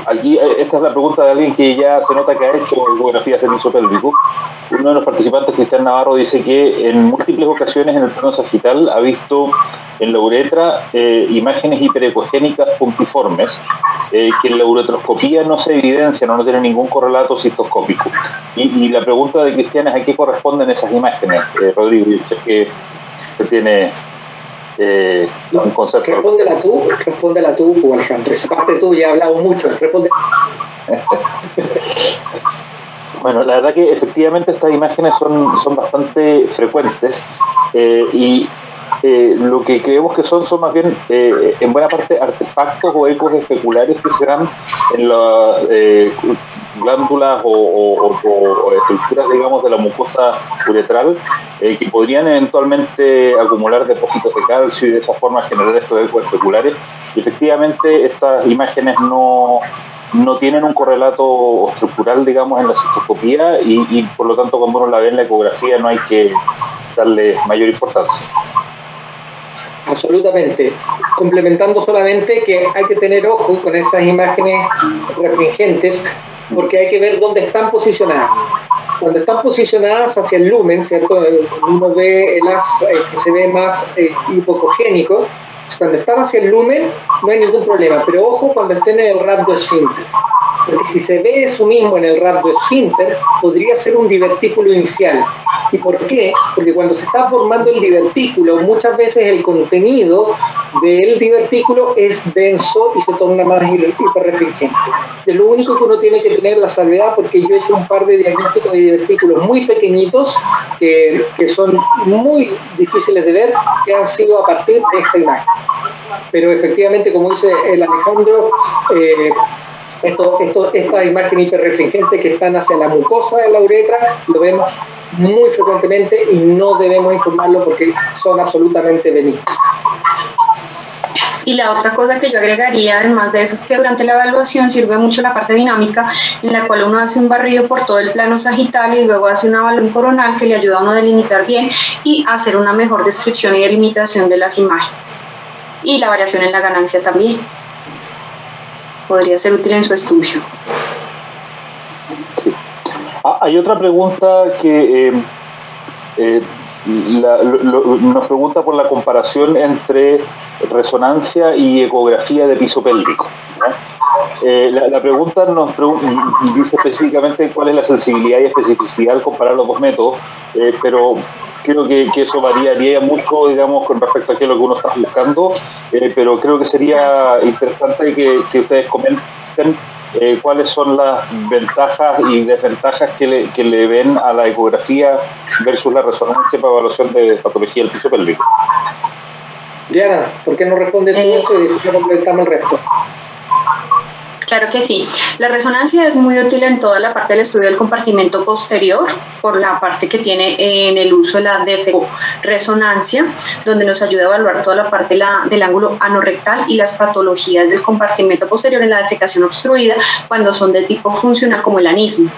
aquí, esta es la pregunta de alguien que ya se nota que ha hecho ecografías del piso pélvico. Uno de los participantes, Cristian Navarro, dice que en múltiples ocasiones en el plano sagital ha visto en la uretra imágenes hiperecogénicas puntiformes que en la uretroscopía no se evidencian o no tienen ningún correlato cistoscópico. Y la pregunta de Cristian es: ¿a qué corresponden esas imágenes? Rodrigo, yo sé que tiene... un concepto. Respóndela tú, Alejandro. Esa parte tú ya he hablado mucho. Responde. Bueno, la verdad que efectivamente estas imágenes son bastante frecuentes y lo que creemos que son más bien en buena parte artefactos o ecos especulares que se dan en las glándulas o estructuras, digamos, de la mucosa uretral que podrían eventualmente acumular depósitos de calcio y de esa forma generar estos ecos especulares. Y efectivamente estas imágenes no tienen un correlato estructural, digamos, en la cistoscopía y por lo tanto cuando uno la ve en la ecografía no hay que darle mayor importancia. Absolutamente. Complementando solamente que hay que tener ojo con esas imágenes refringentes porque hay que ver dónde están posicionadas. Cuando están posicionadas hacia el lumen, ¿cierto? Uno ve el haz que se ve más hipocogénico. Cuando están hacia el lumen no hay ningún problema, pero ojo cuando estén en el rhabdoesfínter, porque si se ve eso mismo en el rhabdoesfínter podría ser un divertículo inicial. ¿Y por qué? Porque cuando se está formando el divertículo, muchas veces el contenido del divertículo es denso y se torna más hiperrefringente. Es lo único que uno tiene que tener la salvedad, porque yo he hecho un par de diagnósticos de divertículos muy pequeñitos que son muy difíciles de ver, que han sido a partir de esta imagen. Pero efectivamente, como dice el Alejandro, esta imagen hiperrefringente que están hacia la mucosa de la uretra, lo vemos muy frecuentemente y no debemos informarlo porque son absolutamente benignos. Y la otra cosa que yo agregaría, además de eso, es que durante la evaluación sirve mucho la parte dinámica, en la cual uno hace un barrido por todo el plano sagital y luego hace una evaluación coronal que le ayuda a uno a delimitar bien y a hacer una mejor descripción y delimitación de las imágenes. Y la variación en la ganancia también podría ser útil en su estudio. Sí. Hay otra pregunta que nos pregunta por la comparación entre resonancia y ecografía de piso pélvico, ¿no? La pregunta dice específicamente cuál es la sensibilidad y especificidad al comparar los dos métodos, pero creo que eso variaría mucho, digamos, con respecto a qué es lo que uno está buscando, pero creo que sería interesante que ustedes comenten cuáles son las ventajas y desventajas que le ven a la ecografía versus la resonancia para evaluación de patología del piso pélvico. Diana, ¿por qué no responde tú eso y después completamos el resto? Claro que sí. La resonancia es muy útil en toda la parte del estudio del compartimento posterior, por la parte que tiene en el uso de la defeco-resonancia, donde nos ayuda a evaluar toda la parte del ángulo anorrectal y las patologías del compartimento posterior en la defecación obstruida, cuando son de tipo funcional como el anismo.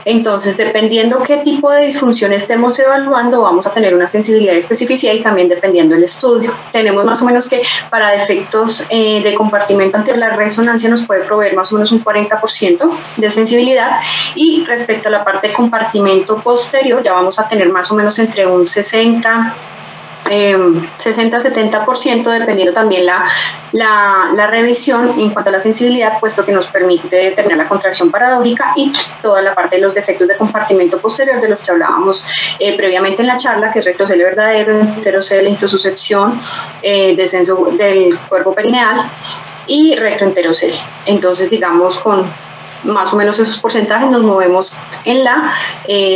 Entonces, dependiendo qué tipo de disfunción estemos evaluando, vamos a tener una sensibilidad y especificidad y también dependiendo del estudio. Tenemos más o menos que para defectos de compartimento anterior, la resonancia nos puede proveer más o menos un 40% de sensibilidad y respecto a la parte de compartimento posterior, ya vamos a tener más o menos entre un 60-70%, dependiendo también la revisión en cuanto a la sensibilidad, puesto que nos permite determinar la contracción paradójica y toda la parte de los defectos de compartimento posterior de los que hablábamos previamente en la charla, que es rectocele verdadero, enterocele, introsuscepción, descenso del cuerpo perineal y recto enterocele. Entonces, digamos, con más o menos esos porcentajes nos movemos en la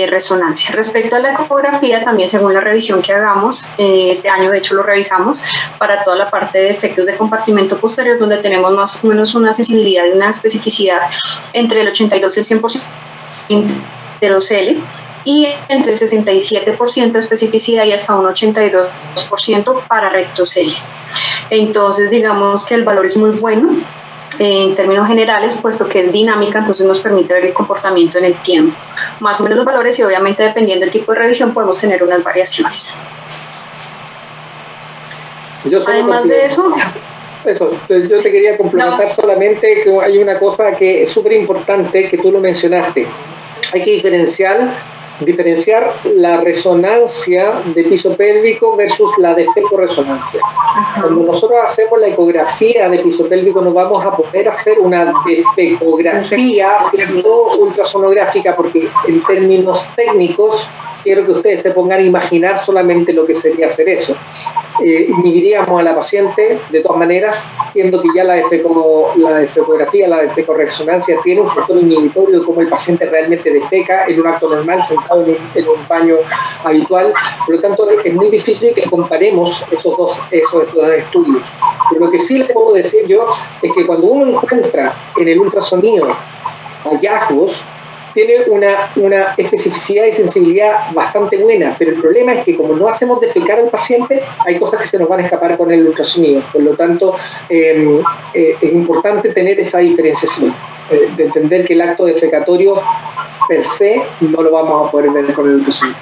resonancia. Respecto a la ecografía, también según la revisión que hagamos, este año de hecho lo revisamos para toda la parte de efectos de compartimento posterior, donde tenemos más o menos una sensibilidad y una especificidad entre el 82 y el 100% enterocele y entre el 67% de especificidad y hasta un 82% para rectocele. Entonces, digamos que el valor es muy bueno en términos generales, puesto que es dinámica, entonces nos permite ver el comportamiento en el tiempo. Más o menos los valores y obviamente dependiendo del tipo de revisión podemos tener unas variaciones. Además de eso, yo te quería complementar solamente que hay una cosa que es súper importante que tú lo mencionaste. Hay que diferenciar la resonancia de piso pélvico versus la defeco-resonancia. Cuando nosotros hacemos la ecografía de piso pélvico no vamos a poder hacer una defecografía ultrasonográfica porque en términos técnicos quiero que ustedes se pongan a imaginar solamente lo que sería hacer eso. Inhibiríamos a la paciente de todas maneras, siendo que ya la defecografía, la defecorresonancia tiene un factor inhibitorio de cómo el paciente realmente defeca en un acto normal sentado en un baño habitual. Por lo tanto, es muy difícil que comparemos esos dos estudios. Pero lo que sí les puedo decir yo es que cuando uno encuentra en el ultrasonido hallazgos, tiene una especificidad y sensibilidad bastante buena, pero el problema es que como no hacemos defecar al paciente, hay cosas que se nos van a escapar con el ultrasonido. Por lo tanto, es importante tener esa diferenciación, de entender que el acto defecatorio per se no lo vamos a poder ver con el ultrasonido.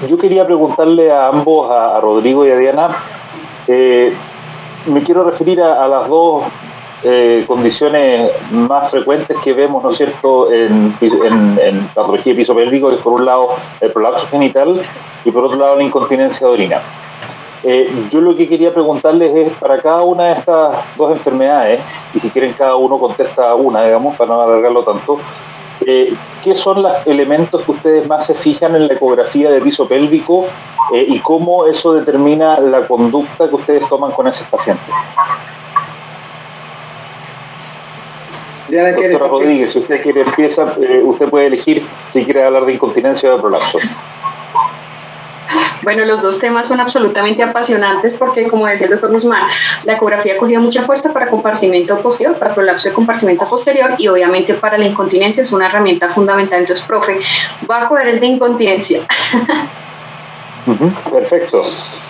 Yo quería preguntarle a ambos, a Rodrigo y a Diana, me quiero referir a las dos condiciones más frecuentes que vemos, ¿no es cierto?, en patología de piso pélvico, que es por un lado el prolapso genital y por otro lado la incontinencia de orina. Yo lo que quería preguntarles es, para cada una de estas dos enfermedades, y si quieren cada uno contesta una, digamos, para no alargarlo tanto, ¿qué son los elementos que ustedes más se fijan en la ecografía de piso pélvico y cómo eso determina la conducta que ustedes toman con esos pacientes? Doctora Rodríguez, si usted quiere empieza, usted puede elegir si quiere hablar de incontinencia o de prolapso. Bueno, los dos temas son absolutamente apasionantes porque, como decía el doctor Guzmán, la ecografía ha cogido mucha fuerza para compartimento posterior, para prolapso de compartimento posterior y obviamente para la incontinencia es una herramienta fundamental. Entonces, profe, voy a coger el de incontinencia. Perfecto.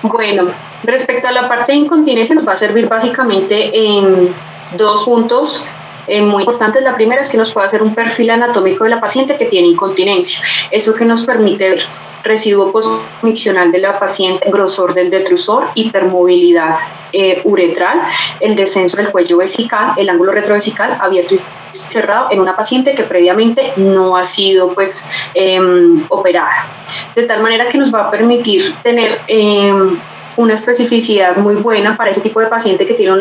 Bueno, respecto a la parte de incontinencia nos va a servir básicamente en dos puntos muy importantes. La primera es que nos puede hacer un perfil anatómico de la paciente que tiene incontinencia. Eso que nos permite ver residuo postmiccional de la paciente, grosor del detrusor, hipermovilidad uretral, el descenso del cuello vesical, el ángulo retrovesical abierto y cerrado en una paciente que previamente no ha sido operada. De tal manera que nos va a permitir tener una especificidad muy buena para ese tipo de paciente que tiene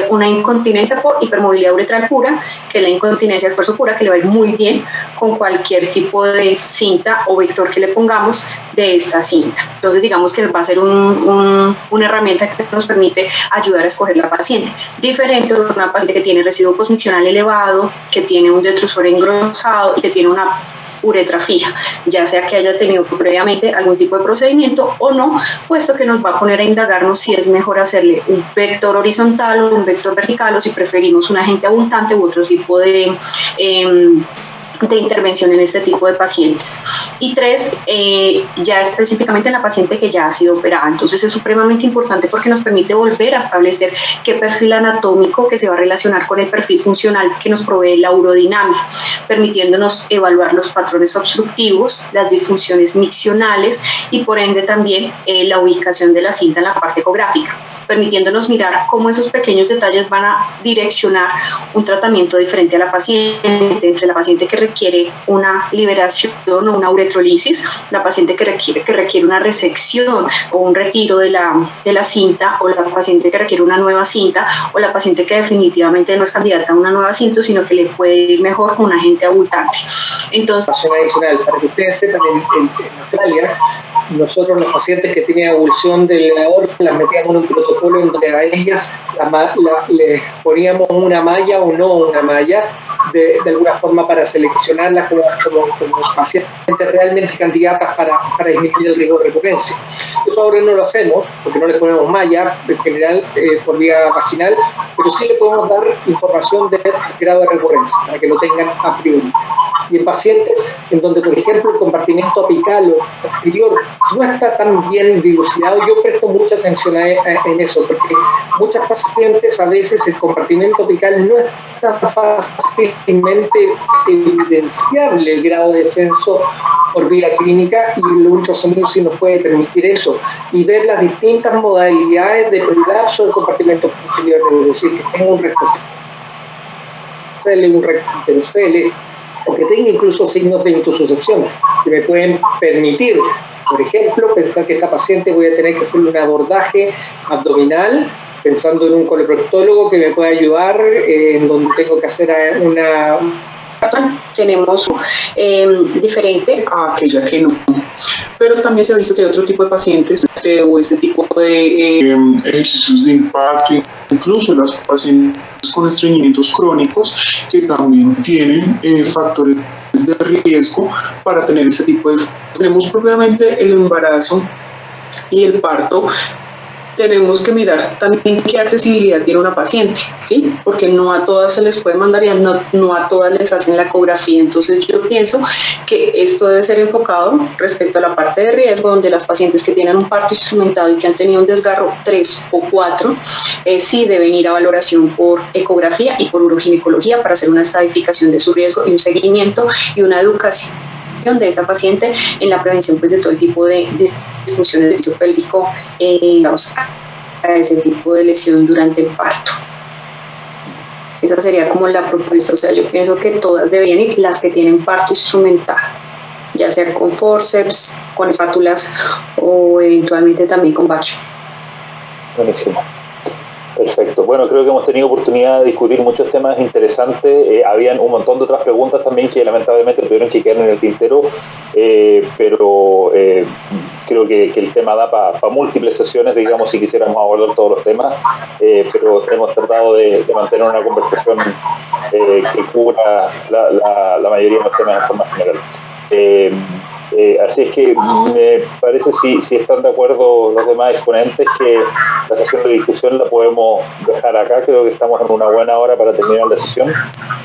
una incontinencia por hipermovilidad uretral pura, que es la incontinencia de esfuerzo pura, que le va a ir muy bien con cualquier tipo de cinta o vector que le pongamos de esta cinta. Entonces, digamos que va a ser una herramienta que nos permite ayudar a escoger la paciente. Diferente de una paciente que tiene residuo postmiccional elevado, que tiene un detrusor engrosado y que tiene una uretra fija, ya sea que haya tenido previamente algún tipo de procedimiento o no, puesto que nos va a poner a indagarnos si es mejor hacerle un vector horizontal o un vector vertical, o si preferimos un agente abultante u otro tipo de intervención en este tipo de pacientes. Y tres, ya específicamente en la paciente que ya ha sido operada. Entonces es supremamente importante porque nos permite volver a establecer qué perfil anatómico que se va a relacionar con el perfil funcional que nos provee la urodinamia, permitiéndonos evaluar los patrones obstructivos, las disfunciones miccionales y por ende también la ubicación de la cinta en la parte ecográfica, permitiéndonos mirar cómo esos pequeños detalles van a direccionar un tratamiento diferente a la paciente, entre la paciente que requiere una liberación o una uretrolisis, la paciente que requiere una resección o un retiro de la cinta, o la paciente que requiere una nueva cinta, o la paciente que definitivamente no es candidata a una nueva cinta, sino que le puede ir mejor con un agente abultante. Entonces, adicional, para que ustedes sepan, en Australia, nosotros los pacientes que tenían abulsión del aorta las metíamos en un protocolo en donde a ellas les poníamos una malla o no una malla, de alguna forma para seleccionarlas como pacientes realmente candidatas para disminuir el riesgo de recurrencia. Eso ahora no lo hacemos porque no le ponemos malla en general por vía vaginal, pero sí le podemos dar información del grado de recurrencia para que lo tengan a priori. Y en pacientes en donde, por ejemplo, el compartimento apical o posterior no está tan bien dilucidado, yo presto mucha atención en eso, porque muchas pacientes a veces el compartimento apical no es tan fácilmente evidenciable el grado de descenso por vía clínica, y el ultrasonido sí nos puede permitir eso y ver las distintas modalidades de prolapso del compartimento posterior, es decir, que tenga un recto un recto o que tenga incluso signos de intususección que me pueden permitir, por ejemplo, pensar que esta paciente voy a tener que hacerle un abordaje abdominal, pensando en un coloproctólogo que me pueda ayudar, en donde tengo que hacer una actual tenemos diferente a aquella que no. Pero también se ha visto que hay otro tipo de pacientes o este tipo de ejercicios de impacto, incluso las pacientes con estreñimientos crónicos que también tienen factores de riesgo para tener ese tipo de... Tenemos propiamente el embarazo y el parto. Tenemos que mirar también qué accesibilidad tiene una paciente, ¿sí? Porque no a todas se les puede mandar y no a todas les hacen la ecografía. Entonces yo pienso que esto debe ser enfocado respecto a la parte de riesgo, donde las pacientes que tienen un parto instrumentado y que han tenido un desgarro 3 o 4, sí deben ir a valoración por ecografía y por uroginecología para hacer una estadificación de su riesgo y un seguimiento y una educación de esa paciente en la prevención pues, de todo el tipo de disfunciones del piso pélvico a ese tipo de lesión durante el parto. Esa sería como la propuesta, o sea, yo pienso que todas deberían ir, las que tienen parto instrumental, ya sea con forceps, con espátulas o eventualmente también con bacho. Buenísimo. Perfecto. Bueno, creo que hemos tenido oportunidad de discutir muchos temas interesantes. Habían un montón de otras preguntas también que lamentablemente tuvieron que quedar en el tintero, pero creo que el tema da para múltiples sesiones, digamos, si quisiéramos abordar todos los temas, pero hemos tratado de mantener una conversación que cubra la mayoría de los temas de forma general. Así es que me parece, si están de acuerdo los demás exponentes, que la sesión de discusión la podemos dejar acá. Creo que estamos en una buena hora para terminar la sesión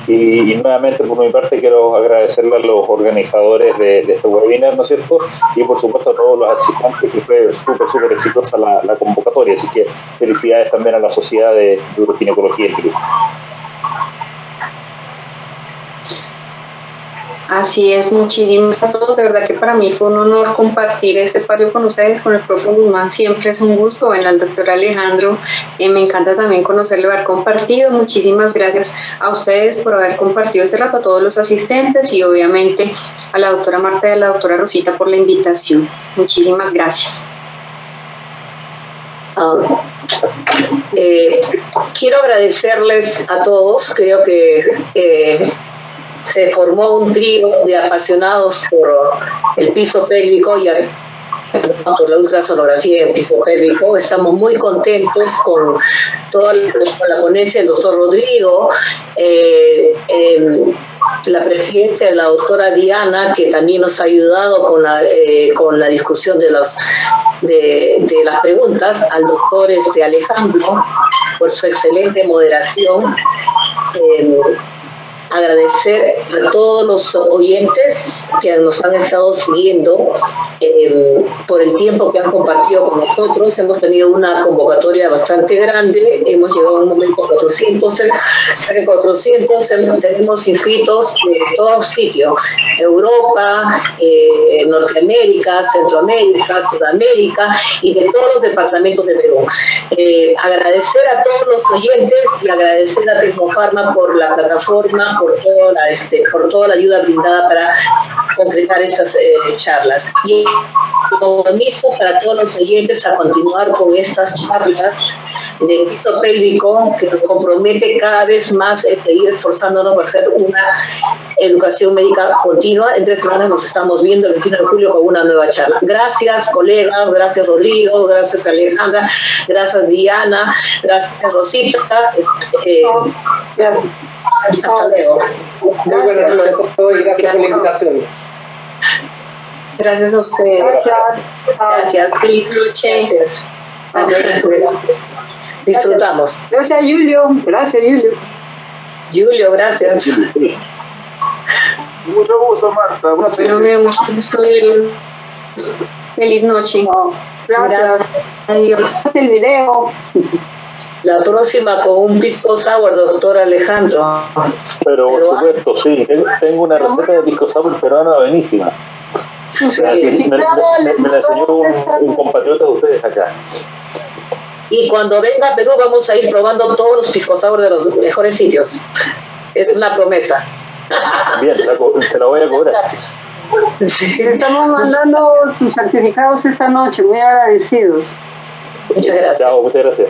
y nuevamente por mi parte quiero agradecerle a los organizadores de este webinar, ¿no es cierto? Y por supuesto a todos los asistentes, que fue súper exitosa la convocatoria, así que felicidades también a la Sociedad de Uroginecología y Turismo. Así es, muchísimas a todos, de verdad que para mí fue un honor compartir este espacio con ustedes, con el profe Guzmán, siempre es un gusto, bueno, al doctor Alejandro, me encanta también conocerlo, haber compartido, muchísimas gracias a ustedes por haber compartido este rato, a todos los asistentes y obviamente a la doctora Marta y a la doctora Rosita por la invitación, muchísimas gracias. Quiero agradecerles a todos, creo que se formó un trío de apasionados por el piso pélvico y por la ultrasonografía en piso pélvico. Estamos muy contentos con toda la ponencia del doctor Rodrigo, la presidencia de la doctora Diana, que también nos ha ayudado con la discusión de las preguntas, al doctor Alejandro por su excelente moderación. Agradecer a todos los oyentes que nos han estado siguiendo por el tiempo que han compartido con nosotros. Hemos tenido una convocatoria bastante grande, hemos llegado a un momento 400, tenemos inscritos de todos sitios, Europa, Norteamérica, Centroamérica, Sudamérica y de todos los departamentos de Perú. Agradecer a todos los oyentes y agradecer a Tecnofarma por la plataforma, por toda la ayuda brindada para concretar estas charlas. Y compromiso para todos los oyentes a continuar con estas charlas de piso pélvico, que nos compromete cada vez más a seguir esforzándonos para hacer una educación médica continua. En 3 semanas nos estamos viendo el 21 de julio con una nueva charla. Gracias, colegas, gracias, Rodrigo, gracias, Alejandra, gracias, Diana, gracias, Rosita. Hasta luego. Muy buenas noches a todos y gracias por la invitación. Gracias a ustedes. Gracias. Feliz noche. Gracias. Disfrutamos. Gracias, Julio. Gracias, Julio. Julio, gracias. Mucho gusto, Marta. Bueno, me mucho gusto verlos. Feliz noche. Gracias. Adiós. El video. La próxima con un pisco sour, doctor Alejandro. Pero por supuesto, sí. Tengo una receta de pisco sour peruana buenísima. Me la enseñó un compatriota de ustedes acá. Y cuando venga a Perú vamos a ir probando todos los pisco sour de los mejores sitios. Es una promesa. Bien, se la voy a cobrar. Sí. Estamos mandando sus certificados esta noche, muy agradecidos. Muchas gracias. Chao, muchas gracias.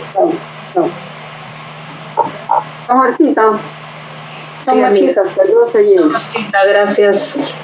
Martita. Son Marquita, saludos allí. Marquita, gracias.